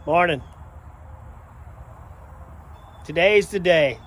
Morning. Today's the day.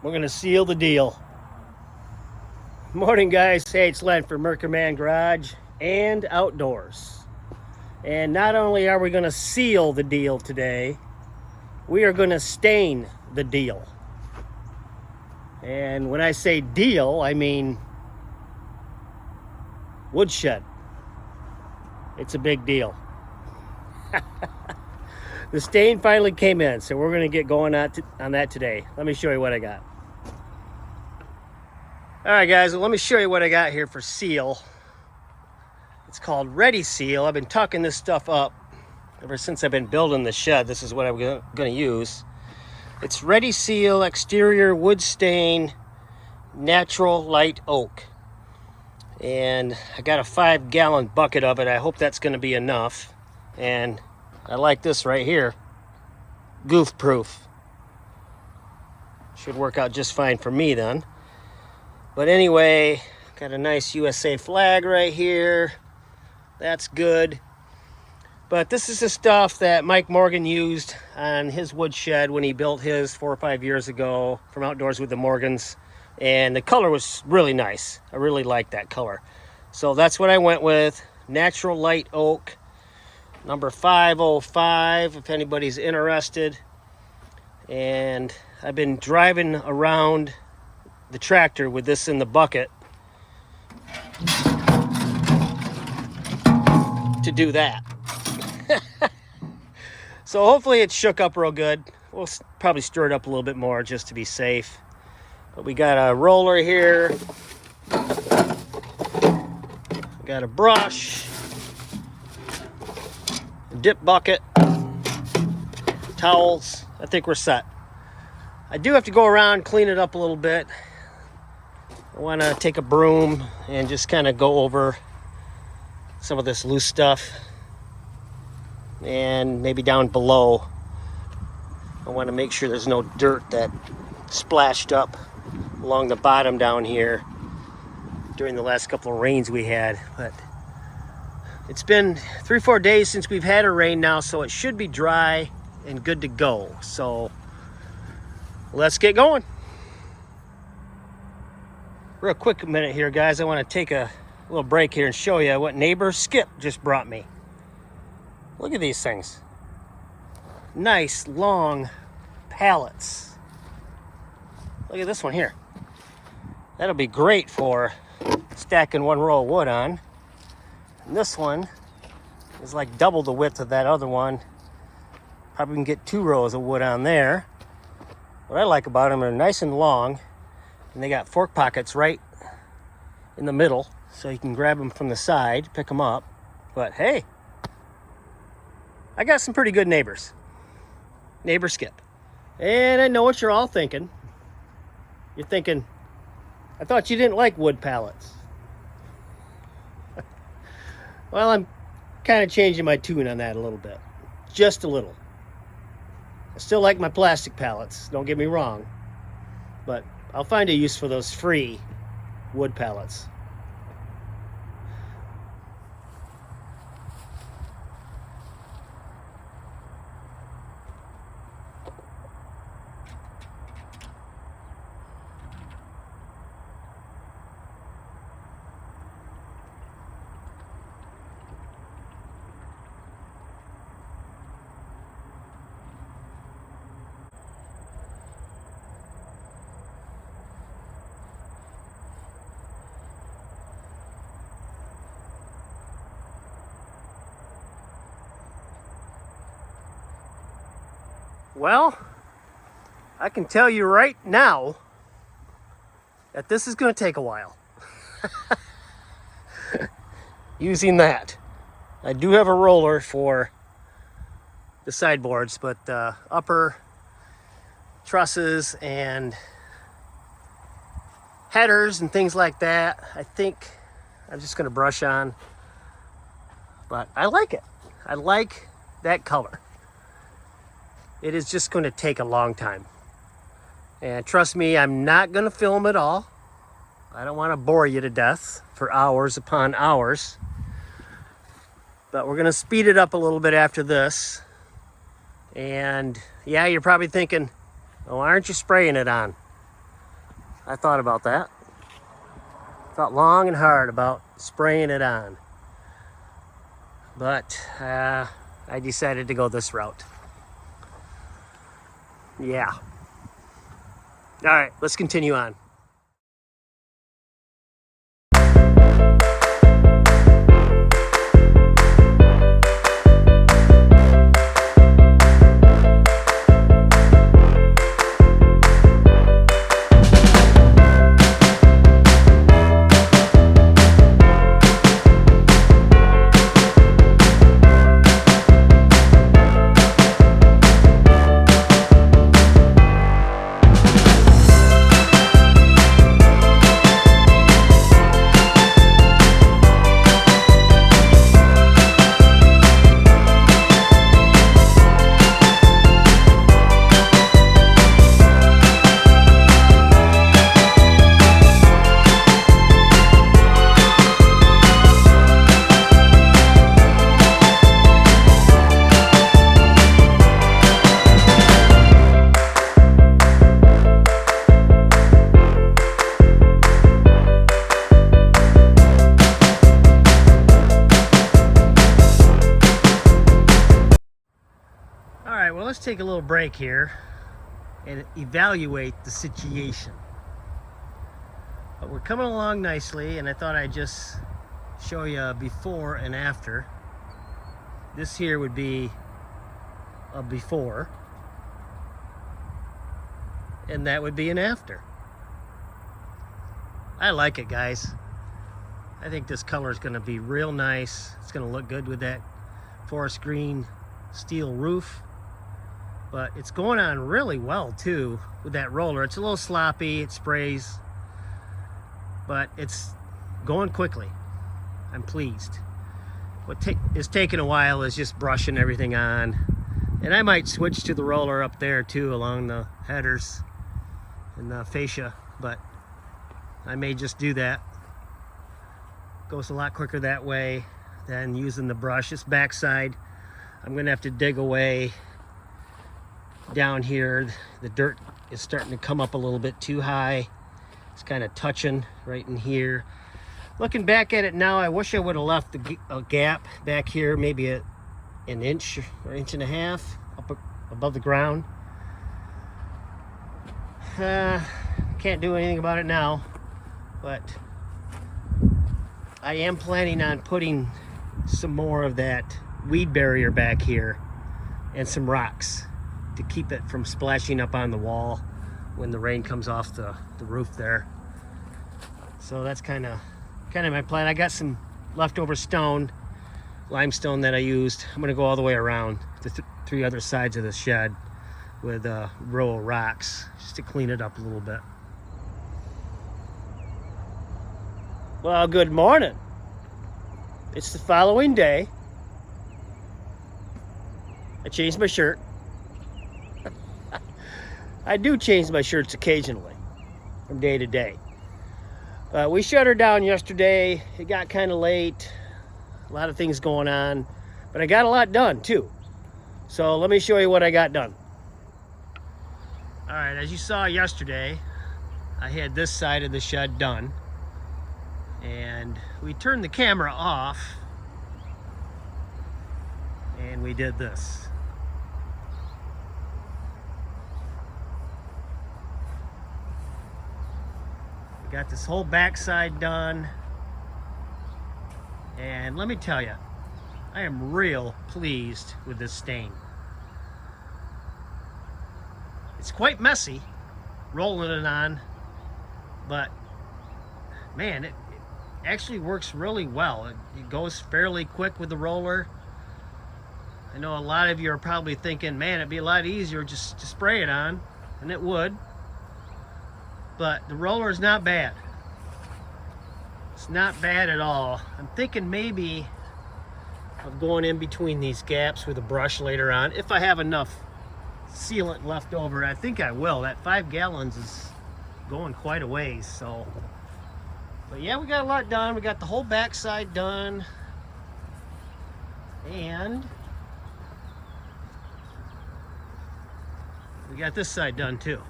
We're going to seal the deal. Morning, guys. Hey, it's Len for Merkerman Garage and Outdoors. And not only are we going to seal the deal today, we are going to stain the deal. And when I say deal, I mean Woodshed. It's a big deal. The stain finally came in, so we're going to get going on that today. Let me show you what I got. All right, guys, well, let me show you what I got here for seal. It's called Ready Seal. I've been tucking this stuff up ever since I've been building the shed. This is what I'm going to use. It's Ready Seal Exterior Wood Stain Natural Light Oak. And I got a 5-gallon bucket of it. I hope that's going to be enough. And I like this right here. Goof proof. Should work out just fine for me then. But anyway, got a nice USA flag right here. That's good. But this is the stuff that Mike Morgan used on his woodshed when he built his 4 or 5 years ago from Outdoors with the Morgans. And the color was really nice. I really like that color. So that's what I went with. Natural Light Oak, number 505, if anybody's interested. And I've been driving around the tractor with this in the bucket to do that. So hopefully it shook up real good. We'll probably stir it up a little bit more just to be safe. But we got a roller here. We got a brush. A dip bucket. Towels. I think we're set. I do have to go around, clean it up a little bit. I want to take a broom and just kind of go over some of this loose stuff. And maybe down below, I want to make sure there's no dirt that splashed up along the bottom down here during the last couple of rains we had. But it's been 3-4 days since we've had a rain now, so it should be dry and good to go. So let's get going. Real quick minute here, guys. I want to take a little break here and show you what neighbor Skip just brought me. Look at these things. Nice long pallets. Look at this one here. That'll be great for stacking one row of wood on. And this one is like double the width of that other one. Probably can get 2 rows of wood on there. What I like about them, they're nice and long, and they got fork pockets right in the middle, so you can grab them from the side, pick them up. But hey, I got some pretty good neighbors. Neighbor Skip. And I know what you're all thinking. You're thinking, I thought you didn't like wood pallets. Well, I'm kind of changing my tune on that a little bit. Just a little. I still like my plastic pallets, don't get me wrong. But I'll find a use for those free wood pallets. Well, I can tell you right now that this is going to take a while. Using that. I do have a roller for the sideboards, but upper trusses and headers and things like that, I think I'm just going to brush on. But I like it. I like that color. It is just going to take a long time. And trust me, I'm not going to film it all. I don't want to bore you to death for hours upon hours. But we're gonna speed it up a little bit after this. And yeah, you're probably thinking, oh, why aren't you spraying it on? I thought about that. Thought long and hard about spraying it on. But I decided to go this route. Yeah. All right, let's continue on. Well, let's take a little break here and evaluate the situation. But we're coming along nicely, and I thought I'd just show you a before and after. This here would be a before, and that would be an after. I like it, guys. I think this color is going to be real nice. It's going to look good with that forest green steel roof. But it's going on really well too with that roller. It's a little sloppy, it sprays, but it's going quickly. I'm pleased. What is taking a while is just brushing everything on. And I might switch to the roller up there too along the headers and the fascia, but I may just do that. Goes a lot quicker that way than using the brush. This backside, I'm gonna have to dig away. Down here, the dirt is starting to come up a little bit too high. It's kind of touching right in here. Looking back at it now, I wish I would have left a gap back here, maybe an inch or inch and a half up above the ground. Can't do anything about it now, but I am planning on putting some more of that weed barrier back here and some rocks to keep it from splashing up on the wall when the rain comes off the roof there. So that's kind of my plan. I got some leftover stone, limestone that I used. I'm gonna go all the way around the three other sides of the shed with a row of rocks just to clean it up a little bit. Well, good morning. It's the following day. I changed my shirt. I do change my shirts occasionally from day to day. We shut her down yesterday. It got kind of late. A lot of things going on, but I got a lot done too. So let me show you what I got done. All right, as you saw yesterday, I had this side of the shed done, and we turned the camera off and we did this. Got this whole backside done, and let me tell you, I am real pleased with this stain. It's quite messy rolling it on, but man, it actually works really well. It goes fairly quick with the roller. I know a lot of you are probably thinking, man, it'd be a lot easier just to spray it on, and it would. But the roller is not bad. It's not bad at all. I'm thinking maybe of going in between these gaps with a brush later on, if I have enough sealant left over. I think I will. That 5 gallons is going quite a ways. So, but yeah, we got a lot done. We got the whole backside done. And we got this side done too.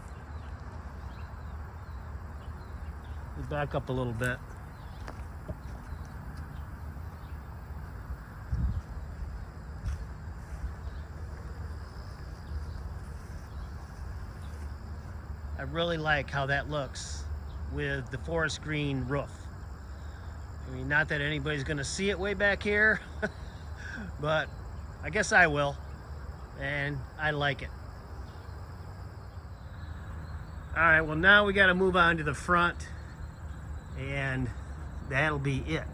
We back up a little bit. I really like how that looks with the forest green roof. I mean, not that anybody's gonna see it way back here, but I guess I will, and I like it. All right, well now we gotta move on to the front, and that'll be it.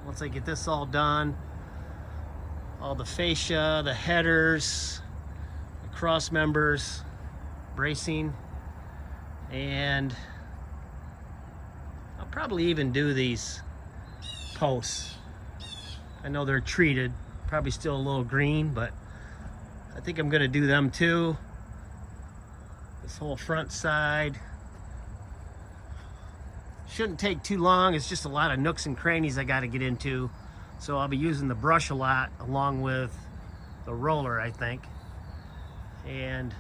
Once I get this all done, all the fascia, the headers, the cross members, bracing, and I'll probably even do these posts. I know they're treated, probably still a little green, but I think I'm gonna do them too. This whole front side shouldn't take too long. It's just a lot of nooks and crannies I got to get into, so I'll be using the brush a lot along with the roller, I think. And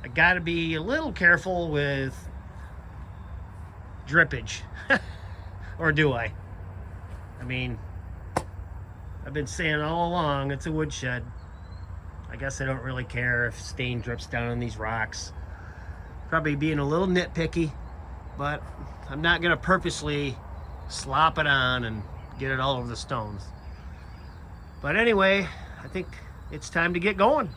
I got to be a little careful with drippage. Or do I? I mean, I've been saying all along it's a woodshed. I guess I don't really care if stain drips down on these rocks. Probably being a little nitpicky, but I'm not gonna purposely slop it on and get it all over the stones. But anyway, I think it's time to get going.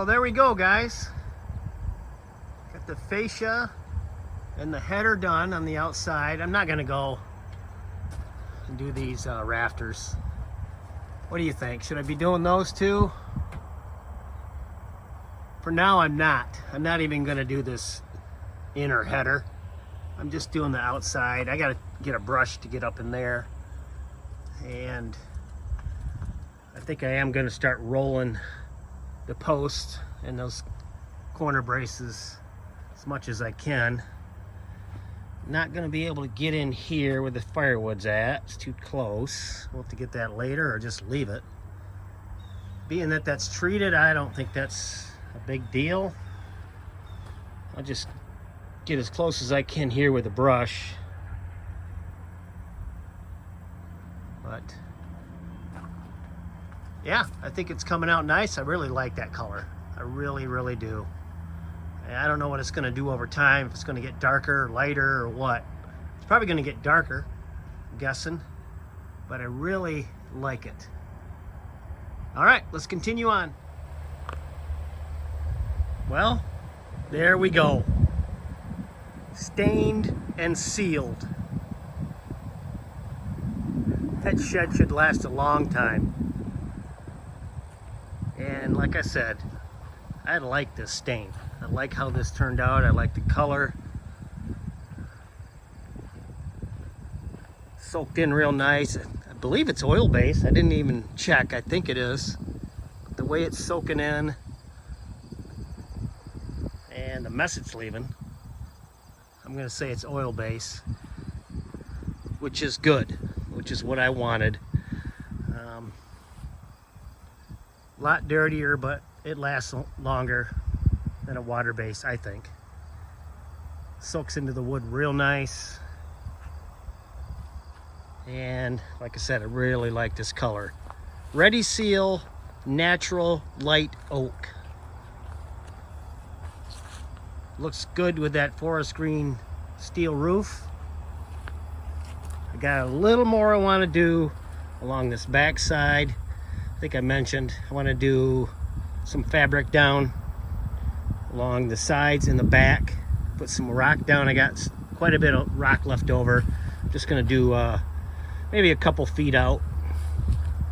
There we go, guys. Got the fascia and the header done on the outside. I'm not gonna go and do these rafters. What do you think? Should I be doing those too? For now, I'm not. I'm not even gonna do this inner header. I'm just doing the outside. I gotta get a brush to get up in there. And I think I am gonna start rolling the post and those corner braces as much as I can. Not gonna be able to get in here where the firewood's at. It's too close. We'll have to get that later or just leave it. Being that that's treated, I don't think that's a big deal. I'll just get as close as I can here with a brush. But yeah, I think it's coming out nice. I really like that color. I really, really do. And I don't know what it's going to do over time, if it's going to get darker, lighter, or what. It's probably going to get darker, I'm guessing. But I really like it. All right, let's continue on. Well, there we go. Stained and sealed. That shed should last a long time. And like I said, I like this stain. I like how this turned out. I like the color. Soaked in real nice. I believe it's oil-based. I didn't even check. I think it is. But the way it's soaking in and the mess it's leaving, I'm going to say it's oil-based, which is good, which is what I wanted. A lot dirtier, but it lasts longer than a water-based, I think. Soaks into the wood real nice. And like I said, I really like this color. Ready Seal Natural Light Oak. Looks good with that forest green steel roof. I got a little more I want to do along this back side. I think I mentioned I want to do some fabric down along the sides and the back. Put some rock down. I got quite a bit of rock left over. I'm just going to do maybe a couple feet out,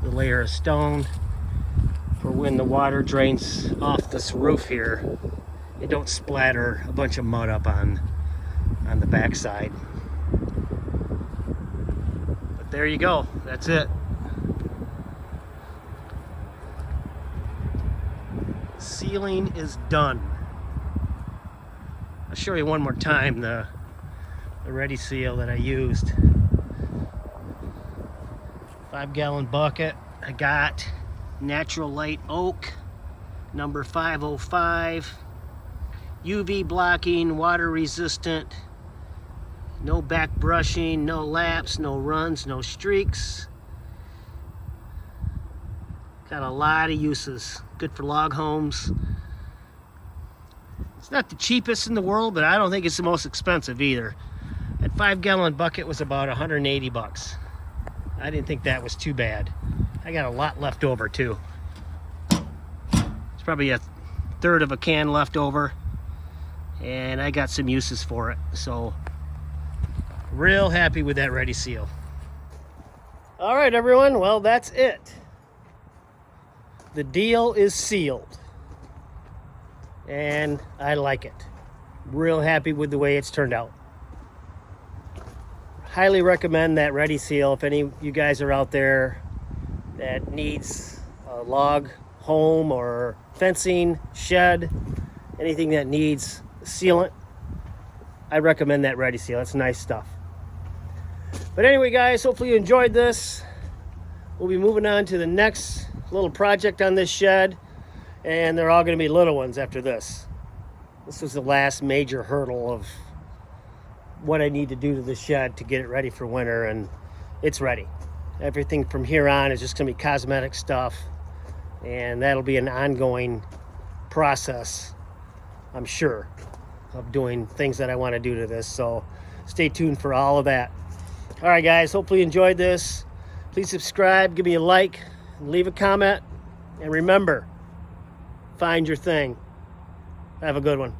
the layer of stone for when the water drains off this roof here, it don't splatter a bunch of mud up on the back side. But there you go. That's it. Sealing is done. I'll show you one more time the Ready Seal that I used. 5-gallon bucket. I got Natural Light Oak, number 505. UV blocking, water resistant. No back brushing, no laps, no runs, no streaks. Got a lot of uses. Good for log homes. It's not the cheapest in the world, but I don't think it's the most expensive either. That 5-gallon bucket was about 180 bucks. I didn't think that was too bad. I got a lot left over too. It's probably a third of a can left over, and I got some uses for it. So real happy with that Ready Seal. All right, everyone. Well, that's it. The deal is sealed, and I like it. Real happy with the way it's turned out. Highly recommend that Ready Seal if any of you guys are out there that needs a log home or fencing, shed, anything that needs sealant. I recommend that Ready Seal. It's nice stuff. But anyway, guys, hopefully you enjoyed this. We'll be moving on to the next little project on this shed, and they're all going to be little ones after this. This was the last major hurdle of what I need to do to the shed to get it ready for winter, and it's ready. Everything from here on is just going to be cosmetic stuff, and that'll be an ongoing process, I'm sure, of doing things that I want to do to this. So stay tuned for all of that. All right, guys, hopefully you enjoyed this. Please subscribe, give me a like, leave a comment, and remember, find your thing. Have a good one.